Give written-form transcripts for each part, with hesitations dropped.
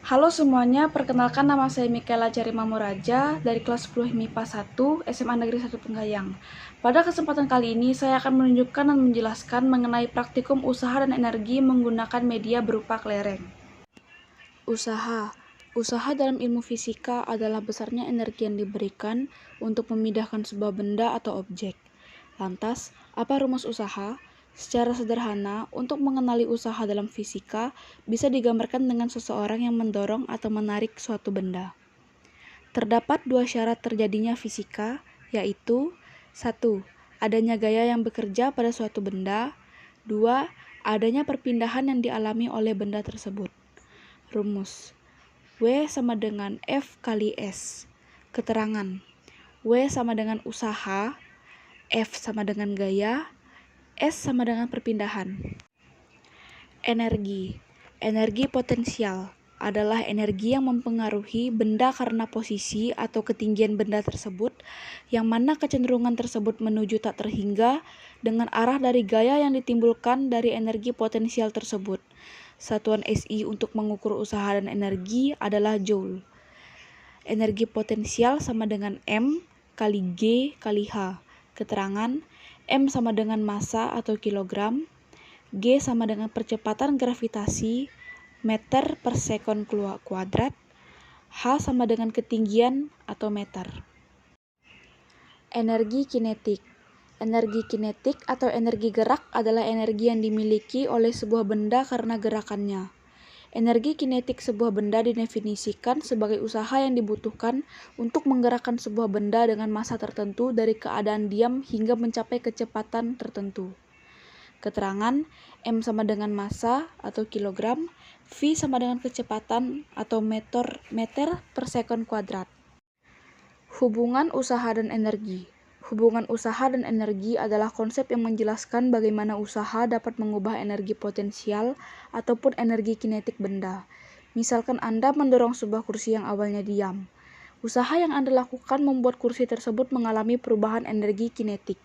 Halo semuanya, perkenalkan nama saya Mikaela Jarima Muraja dari kelas 10 MIPA 1 SMA Negeri 1 Penggayang. Pada kesempatan kali ini, saya akan menunjukkan dan menjelaskan mengenai praktikum usaha dan energi menggunakan media berupa kelereng. Usaha dalam ilmu fisika adalah besarnya energi yang diberikan untuk memindahkan sebuah benda atau objek. Lantas, apa rumus usaha? Secara sederhana, untuk mengenali usaha dalam fisika bisa digambarkan dengan seseorang yang mendorong atau menarik suatu benda. Terdapat dua syarat terjadinya fisika, yaitu 1. Adanya gaya yang bekerja pada suatu benda. 2. Adanya perpindahan yang dialami oleh benda tersebut. Rumus W sama dengan F kali S. Keterangan W sama dengan usaha, F sama dengan gaya, S sama dengan perpindahan. Energi potensial adalah energi yang mempengaruhi benda karena posisi atau ketinggian benda tersebut, yang mana kecenderungan tersebut menuju tak terhingga dengan arah dari gaya yang ditimbulkan dari energi potensial tersebut. Satuan SI untuk mengukur usaha dan energi adalah Joule. Energi potensial sama dengan M kali G kali H. Keterangan M sama dengan massa atau kilogram, G sama dengan percepatan gravitasi meter per sekon kuadrat, H sama dengan ketinggian atau meter. Energi kinetik atau energi gerak adalah energi yang dimiliki oleh sebuah benda karena gerakannya. Energi kinetik sebuah benda didefinisikan sebagai usaha yang dibutuhkan untuk menggerakkan sebuah benda dengan massa tertentu dari keadaan diam hingga mencapai kecepatan tertentu. Keterangan M sama dengan massa atau kilogram, V sama dengan kecepatan atau meter per sekon kuadrat. Hubungan usaha dan energi. Hubungan usaha dan energi adalah konsep yang menjelaskan bagaimana usaha dapat mengubah energi potensial ataupun energi kinetik benda. Misalkan Anda mendorong sebuah kursi yang awalnya diam. Usaha yang Anda lakukan membuat kursi tersebut mengalami perubahan energi kinetik.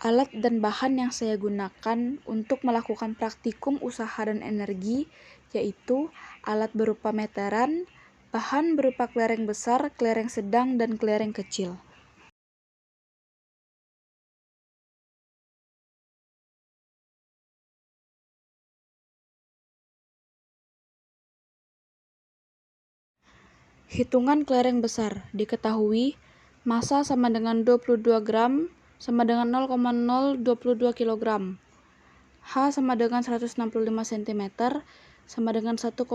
Alat dan bahan yang saya gunakan untuk melakukan praktikum usaha dan energi yaitu alat berupa meteran, bahan berupa kelereng besar, kelereng sedang, dan kelereng kecil. Hitungan kelereng besar. Diketahui, massa sama dengan 22 gram sama dengan 0,022 kg. H sama dengan 165 cm sama dengan 1,65.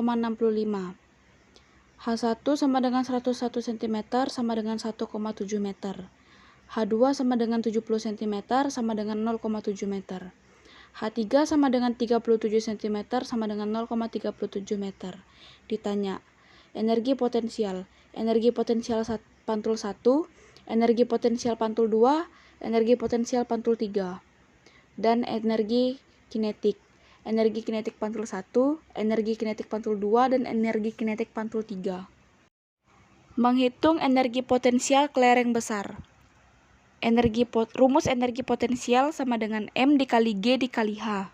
H1 sama dengan 101 cm sama dengan 1,7 meter. H2 sama dengan 70 cm sama dengan 0,7 meter. H3 sama dengan 37 cm sama dengan 0,37 meter. Ditanya, energi potensial pantul 1, energi potensial pantul 2, energi potensial pantul 3, dan energi kinetik pantul 1, energi kinetik pantul 2, dan energi kinetik pantul 3. Menghitung energi potensial kelereng besar. Rumus energi potensial sama dengan M dikali G dikali H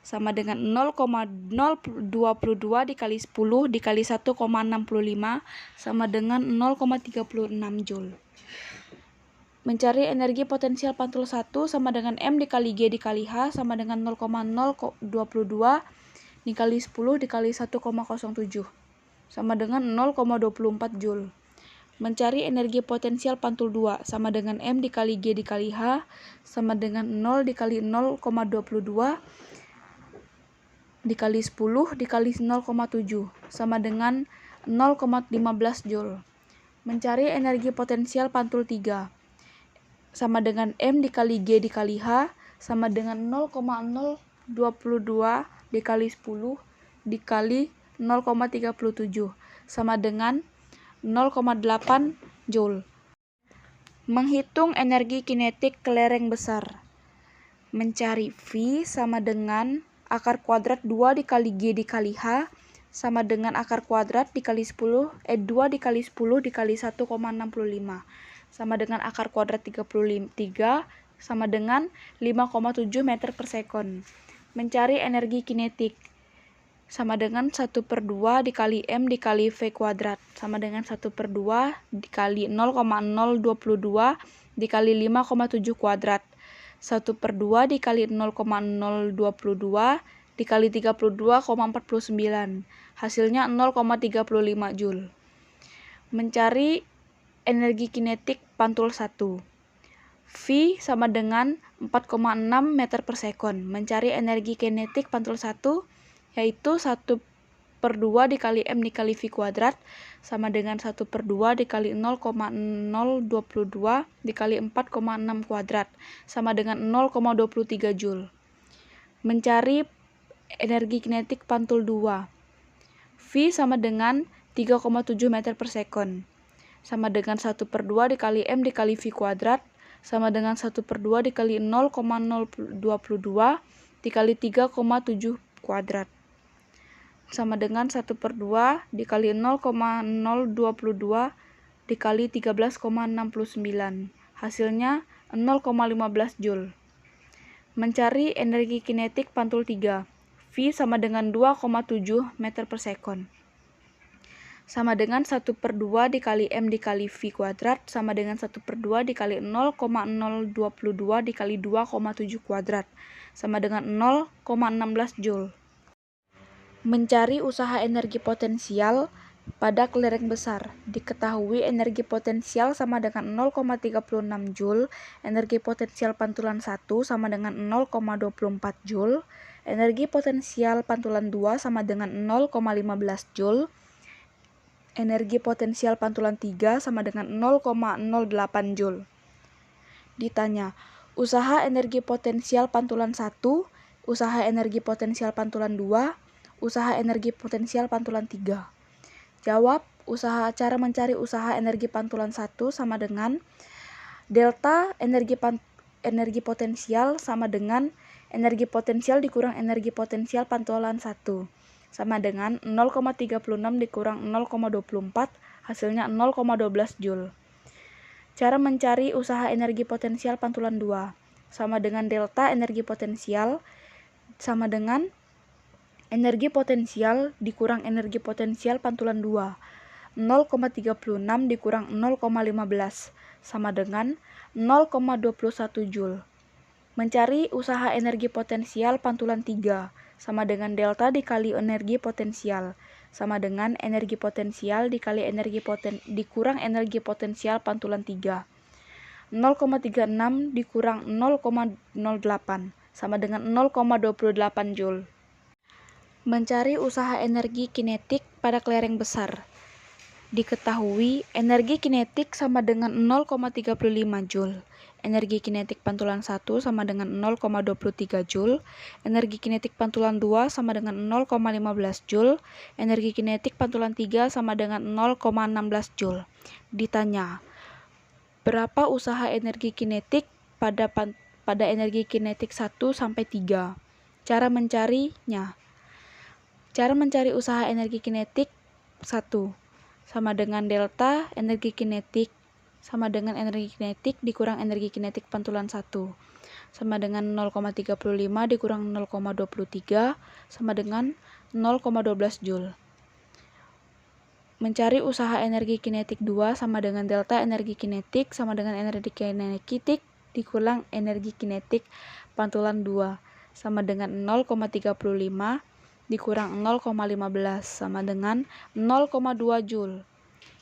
sama dengan 0,022 dikali 10 dikali 1,65 sama dengan 0,36 Joule. Mencari energi potensial pantul 1 sama dengan M dikali G dikali H sama dengan 0,022 dikali 10 dikali 1,07 sama dengan 0,24 Joule. Mencari energi potensial pantul 2 sama dengan M dikali G dikali H sama dengan 0 dikali 0,22 dikali 10 dikali 0,7 sama dengan 0,15 Joule. Mencari energi potensial pantul 3 sama dengan M dikali G dikali H sama dengan 0,022 dikali 10 dikali 0,37 sama dengan 0,8 Joule. Menghitung energi kinetik kelereng besar. Mencari V sama dengan akar kuadrat 2 dikali G dikali H sama dengan akar kuadrat dikali 2 dikali 10 dikali 1,65 sama dengan akar kuadrat 33 sama dengan 5,7 meter per sekon. Mencari energi kinetik sama dengan 1/2 dikali M dikali V kuadrat, sama dengan 1/2 dikali 0,022 dikali 5,7 kuadrat. 1/2 dikali 0,022 dikali 32,49. Hasilnya 0,35 Joule. Mencari energi kinetik pantul 1. V sama dengan 4,6 meter per sekon. Mencari energi kinetik pantul 1 yaitu 1/2 dikali M dikali V kuadrat sama dengan 1/2 dikali 0,022 dikali 4,6 kuadrat sama dengan 0,23 Joule. Mencari energi kinetik pantul 2. V sama dengan 3,7 meter per sekon sama dengan 1/2 dikali M dikali V kuadrat sama dengan 1/2 dikali 0,022 dikali 3,7 kuadrat sama dengan 1/2 dikali 0,022 dikali 13,69. Hasilnya 0,15 Joule. Mencari energi kinetik pantul 3. V sama dengan 2,7 meter per sekon. Sama dengan 1/2 dikali M dikali V kuadrat sama dengan 1/2 dikali 0,022 dikali 2,7 kuadrat sama dengan 0,16 Joule. Mencari usaha energi potensial pada kelereng besar. Diketahui energi potensial sama dengan 0,36 Joule, energi potensial pantulan 1 sama dengan 0,24 Joule, energi potensial pantulan 2 sama dengan 0,15 Joule, energi potensial pantulan 3 sama dengan 0,08 Joule. Ditanya, usaha energi potensial pantulan 1, usaha energi potensial pantulan 2, usaha energi potensial pantulan 3. Jawab, cara mencari usaha energi pantulan 1 sama dengan delta energi potensial sama dengan energi potensial dikurang energi potensial pantulan 1 sama dengan 0,36 dikurang 0,24, hasilnya 0,12 Joule. Cara mencari usaha energi potensial pantulan 2 sama dengan delta energi potensial sama dengan energi potensial dikurang energi potensial pantulan 2. 0,36 dikurang 0,15 sama dengan 0,21 Joule. Mencari usaha energi potensial pantulan 3 sama dengan delta dikali energi potensial sama dengan energi potensial dikali dikurang energi potensial pantulan 3. 0,36 dikurang 0,08 sama dengan 0,28 Joule. Mencari usaha energi kinetik pada kelereng besar. Diketahui energi kinetik sama dengan 0,35 Joule. Energi kinetik pantulan 1 sama dengan 0,23 Joule. Energi kinetik pantulan 2 sama dengan 0,15 Joule. Energi kinetik pantulan 3 sama dengan 0,16 Joule. Ditanya, berapa usaha energi kinetik pada energi kinetik 1 sampai 3? Cara mencarinya. Cara mencari usaha energi kinetik 1 sama dengan delta energi kinetik sama dengan energi kinetik dikurang energi kinetik pantulan 1 sama dengan 0,35 dikurang 0,23 sama dengan 0,12 Joule. Mencari usaha energi kinetik 2 sama dengan delta energi kinetik sama dengan energi kinetik dikurang energi kinetik pantulan 2 sama dengan 0,35 dikurang 0,15 sama dengan 0,2 Joule.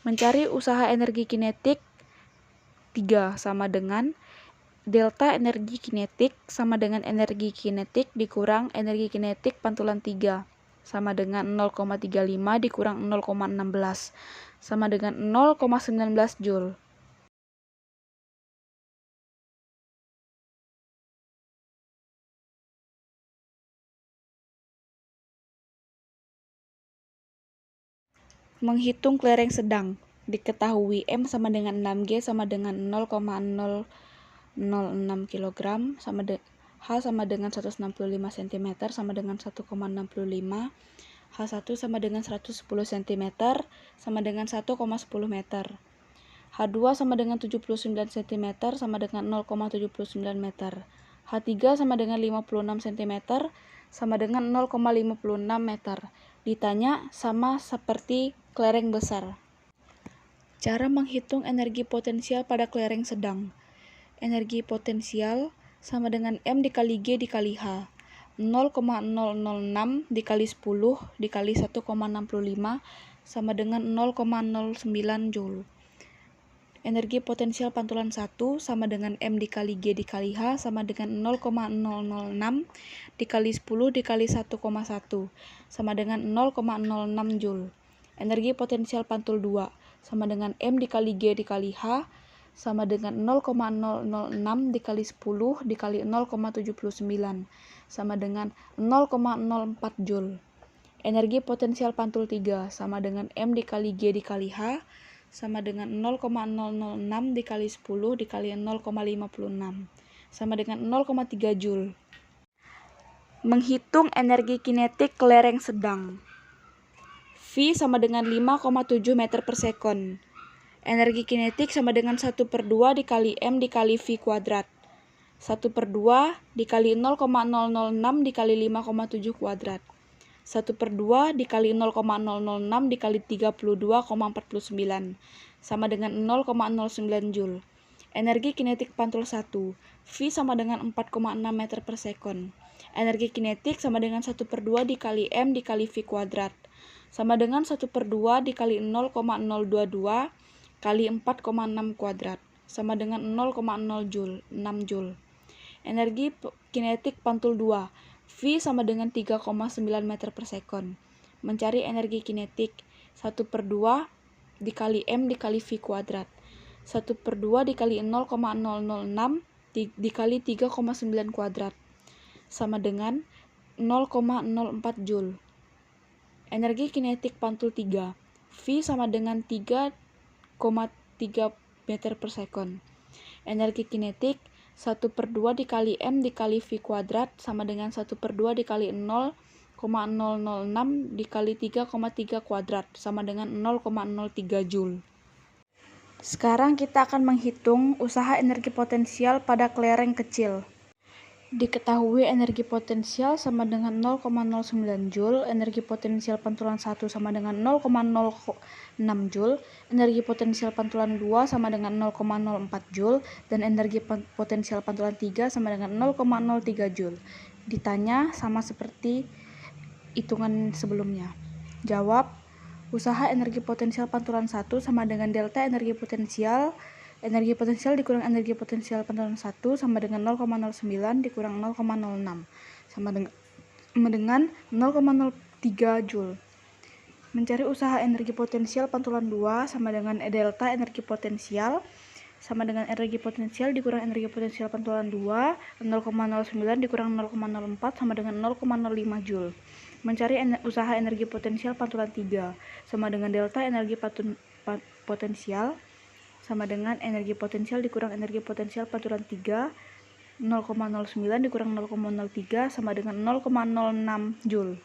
Mencari usaha energi kinetik 3 sama dengan delta energi kinetik sama dengan energi kinetik dikurang energi kinetik pantulan 3 sama dengan 0,35 dikurang 0,16 sama dengan 0,19 Joule. Menghitung kelereng sedang. Diketahui M sama dengan 6G sama dengan 0,006 kg H sama dengan 165 cm sama dengan 1,65, H1 sama dengan 110 cm sama dengan 1,10 meter, H2 sama dengan 79 cm sama dengan 0,79 meter, H3 sama dengan 56 cm sama dengan 0,56 meter. Ditanya sama seperti kelereng besar. Cara menghitung energi potensial pada kelereng sedang. Energi potensial sama dengan M dikali G dikali H. 0,006 dikali 10 dikali 1,65 sama dengan 0,09 Joule. Energi potensial pantulan 1 sama dengan M dikali G dikali H sama dengan 0,006 dikali 10 dikali 1,1 sama dengan 0,06 Joule. Energi potensial pantul 2 sama dengan M dikali G dikali H sama dengan 0,006 dikali 10 dikali 0,79 sama dengan 0,04 Joule. Energi potensial pantul 3 sama dengan M dikali G dikali H sama dengan 0,006 dikali 10 dikali 0,56 sama dengan 0,3 Joule. Menghitung energi kinetik kelereng sedang. V sama dengan 5,7 meter per sekon. Energi kinetik sama dengan 1/2 dikali M dikali V kuadrat. 1/2 dikali 0,006 dikali 5,7 kuadrat. 1/2 dikali 0,006 dikali 32,49 sama dengan 0,09 Joule. Energi kinetik pantul 1. V sama dengan 4,6 meter per sekon. Energi kinetik sama dengan 1/2 dikali M dikali V kuadrat. Sama dengan 1/2 dikali 0,022 kali 4,6 kuadrat. Sama dengan 0,0 Joule, 6 Joule. Energi kinetik pantul 2. V sama dengan 3,9 meter per sekon. Mencari energi kinetik 1/2 dikali M dikali V kuadrat. 1/2 dikali 0,006 dikali 3,9 kuadrat. Sama dengan 0,04 Joule. Energi kinetik pantul 3. V sama dengan 3,3 meter per sekon. Energi kinetik 1/2 dikali M dikali V kuadrat sama dengan 1/2 dikali 0,006 dikali 3,3 kuadrat sama dengan 0,03 Joule. Sekarang kita akan menghitung usaha energi potensial pada kelereng kecil. Diketahui energi potensial sama dengan 0,09 Joule, energi potensial pantulan 1 sama dengan 0,06 Joule, energi potensial pantulan 2 sama dengan 0,04 Joule, dan energi potensial pantulan 3 sama dengan 0,03 Joule. Ditanya sama seperti hitungan sebelumnya. Jawab, usaha energi potensial pantulan 1 sama dengan delta energi potensial dikurang energi potensial pantulan 1 sama dengan 0,09 dikurang 0,06 sama dengan 0,03 Joule. Mencari usaha energi potensial pantulan 2 sama dengan delta energi potensial sama dengan energi potensial dikurang energi potensial pantulan 2, 0,09 dikurang 0,04 sama dengan 0,05 Joule. Mencari usaha energi potensial pantulan 3 sama dengan delta energi potensial sama dengan energi potensial dikurang energi potensial pantulan 3, 0,09 dikurang 0,03 sama dengan 0,06 Joule.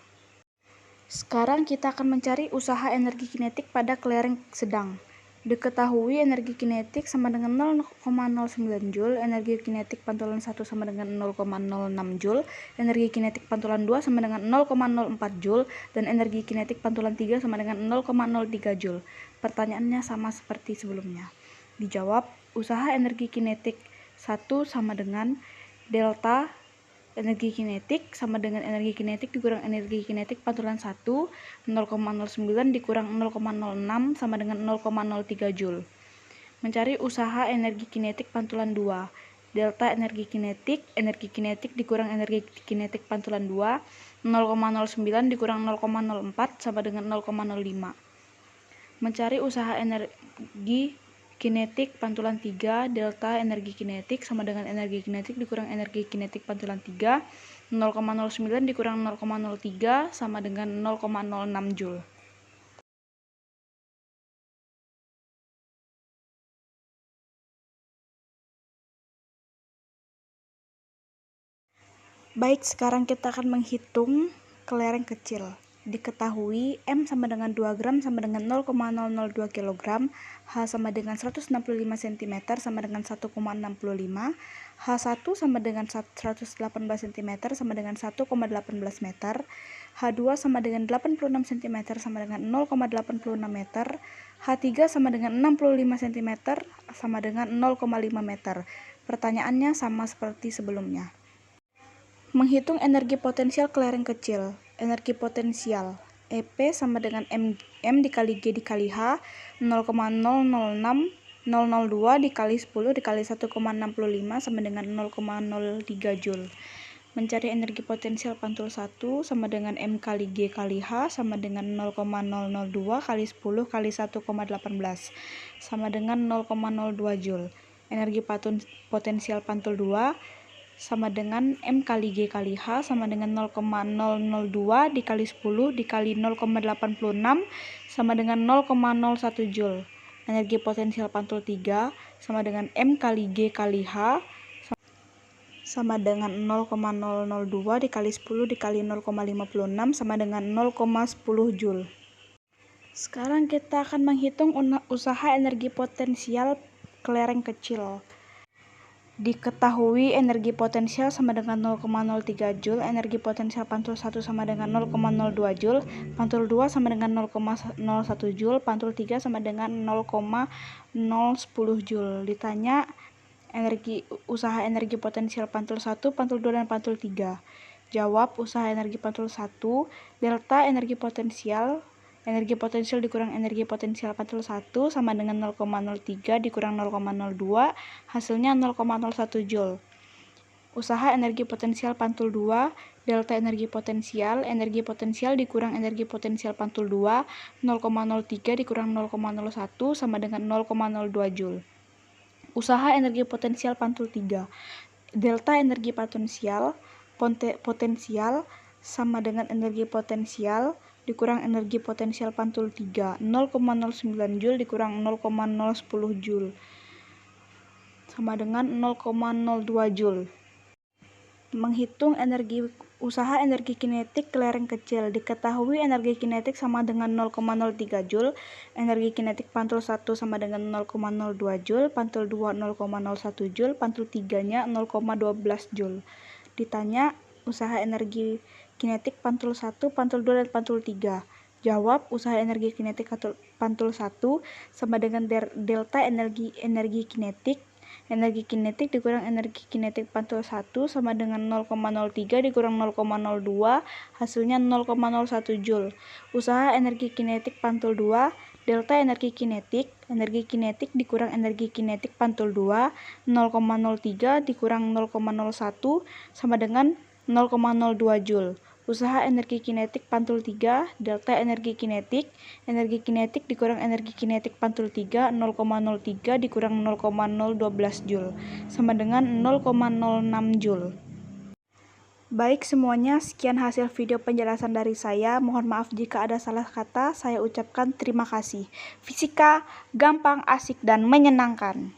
Sekarang kita akan mencari usaha energi kinetik pada kelereng sedang. Diketahui energi kinetik sama dengan 0,09 Joule, energi kinetik pantulan 1 sama dengan 0,06 Joule, energi kinetik pantulan 2 sama dengan 0,04 Joule, dan energi kinetik pantulan 3 sama dengan 0,03 Joule. Pertanyaannya sama seperti sebelumnya. Dijawab, usaha energi kinetik 1 sama dengan delta energi kinetik sama dengan energi kinetik dikurang energi kinetik pantulan 1, 0,09 dikurang 0,06 sama dengan 0,03 Joule. Mencari usaha energi kinetik pantulan 2. Delta energi kinetik dikurang energi kinetik pantulan 2, 0,09 dikurang 0,04 sama dengan 0,05. Mencari usaha energi kinetik pantulan 3, delta energi kinetik sama dengan energi kinetik dikurang energi kinetik pantulan 3, 0,09 dikurang 0,03 sama dengan 0,06 Joule. Baik, sekarang kita akan menghitung kelereng kecil. Diketahui M sama dengan 2 gram sama dengan 0,002 kg, H sama dengan 165 cm sama dengan 1,65, H1 sama dengan 118 cm sama dengan 1,18 meter, H2 sama dengan 86 cm sama dengan 0,86 meter, H3 sama dengan 65 cm sama dengan 0,5 meter. Pertanyaannya sama seperti sebelumnya. Menghitung energi potensial kelereng kecil. Energi potensial EP sama dengan M dikali G dikali H 0,006002 dikali 10 dikali 1,65 sama dengan 0,03 Joule. Mencari energi potensial pantul 1 sama dengan M kali G kali H sama dengan 0,002 kali 10 kali 1,18 sama dengan 0,02 Joule. Energi potensial pantul 2 sama dengan M kali G kali H sama dengan 0,002 dikali 10 dikali 0,86 sama dengan 0,01 Joule. Energi potensial pantul 3 sama dengan M kali G kali H sama dengan 0,002 dikali 10 dikali 0,56 sama dengan 0,10 Joule. Sekarang kita akan menghitung usaha energi potensial kelereng kecil. Diketahui energi potensial sama dengan 0,03 Joule, energi potensial pantul 1 sama dengan 0,02 Joule, pantul 2 sama dengan 0,01 Joule, pantul 3 sama dengan 0,010 Joule. Ditanya usaha energi potensial pantul 1, pantul 2, dan pantul 3. Jawab usaha energi pantul 1, delta energi potensial dikurang energi potensial pantul 1 sama dengan 0,03 dikurang 0,02, hasilnya 0,01 Joule. Usaha energi potensial pantul 2, delta energi potensial dikurang energi potensial pantul 2, 0,03 dikurang 0,01 sama dengan 0,02 Joule. Usaha energi potensial pantul 3, delta energi potensial sama dengan energi potensial dikurang energi potensial pantul 3, 0,09 Joule dikurang 0,010 Joule sama dengan 0,02 Joule. Menghitung usaha energi kinetik kelereng kecil. Diketahui energi kinetik sama dengan 0,03 Joule, energi kinetik pantul 1 sama dengan 0,02 Joule, pantul 2 0,01 Joule, pantul 3-nya 0,12 Joule. Ditanya usaha energi kinetik pantul 1, pantul 2, dan pantul 3. Jawab usaha energi kinetik pantul 1 sama dengan delta energi kinetik dikurang energi kinetik pantul 1 sama dengan 0,03 dikurang 0,02, hasilnya 0,01 Joule. Usaha energi kinetik pantul 2, delta energi kinetik dikurang energi kinetik pantul 2, 0,03 dikurang 0,01 sama dengan 0,02 Joule. Usaha energi kinetik pantul 3, delta energi kinetik dikurang energi kinetik pantul 3, 0,03 dikurang 0,012 Joule, sama dengan 0,06 Joule. Baik semuanya, sekian hasil video penjelasan dari saya. Mohon maaf jika ada salah kata. Saya ucapkan terima kasih. Fisika gampang, asik, dan menyenangkan.